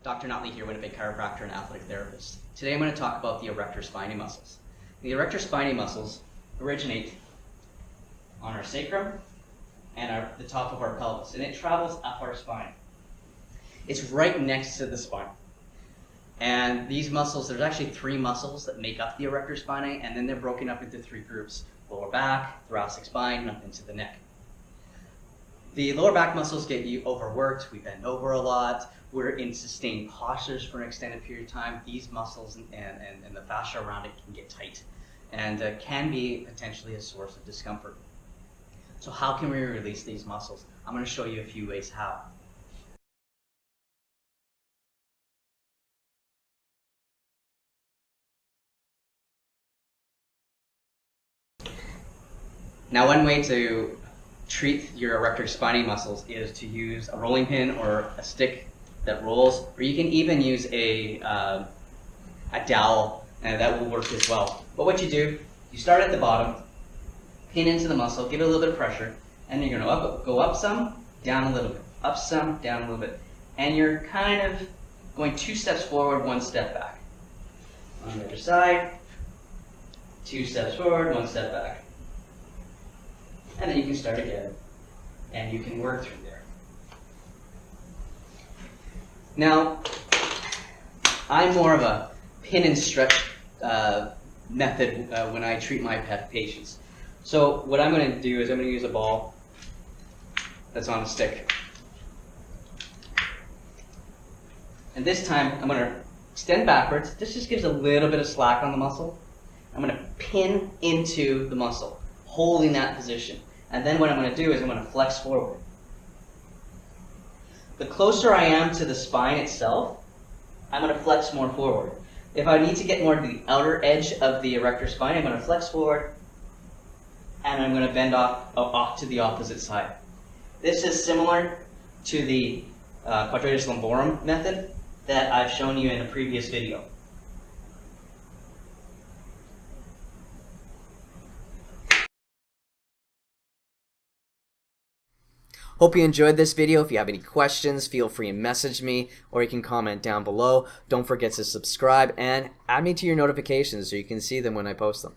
Dr. Notley here, Winnipeg chiropractor and athletic therapist. Today I'm going to talk about the erector spinae muscles. The erector spinae muscles originate on our sacrum and the top of our pelvis, and it travels up our spine. It's right next to the spine. And these muscles, there's actually three muscles that make up the erector spinae, and then they're broken up into three groups: lower back, thoracic spine, and up into the neck. The lower back muscles get overworked. We bend over a lot. We're in sustained postures for an extended period of time. These muscles and the fascia around it can get tight and can be potentially a source of discomfort. So how can we release these muscles? I'm going to show you a few ways how. Now, one way to treat your erector spinae muscles is to use a rolling pin or a stick that rolls, or you can even use a dowel, and that will work as well. But what you do, you start at the bottom, pin into the muscle, give it a little bit of pressure, and you're going to go up some, down a little bit, up some, down a little bit, and you're kind of going 2 steps forward, 1 step back. On the other side, 2 steps forward, 1 step back. And then you can start again, and you can work through there. Now, I'm more of a pin and stretch method when I treat my patients. So what I'm going to do is I'm going to use a ball that's on a stick. And this time I'm going to extend backwards. This just gives a little bit of slack on the muscle. I'm going to pin into the muscle, holding that position. And then what I'm going to do is I'm going to flex forward. The closer I am to the spine itself, I'm going to flex more forward. If I need to get more to the outer edge of the erector spine, I'm going to flex forward, and I'm going to bend off to the opposite side. This is similar to the quadratus lumborum method that I've shown you in a previous video. Hope you enjoyed this video. If you have any questions, feel free to message me, or you can comment down below. Don't forget to subscribe and add me to your notifications so you can see them when I post them.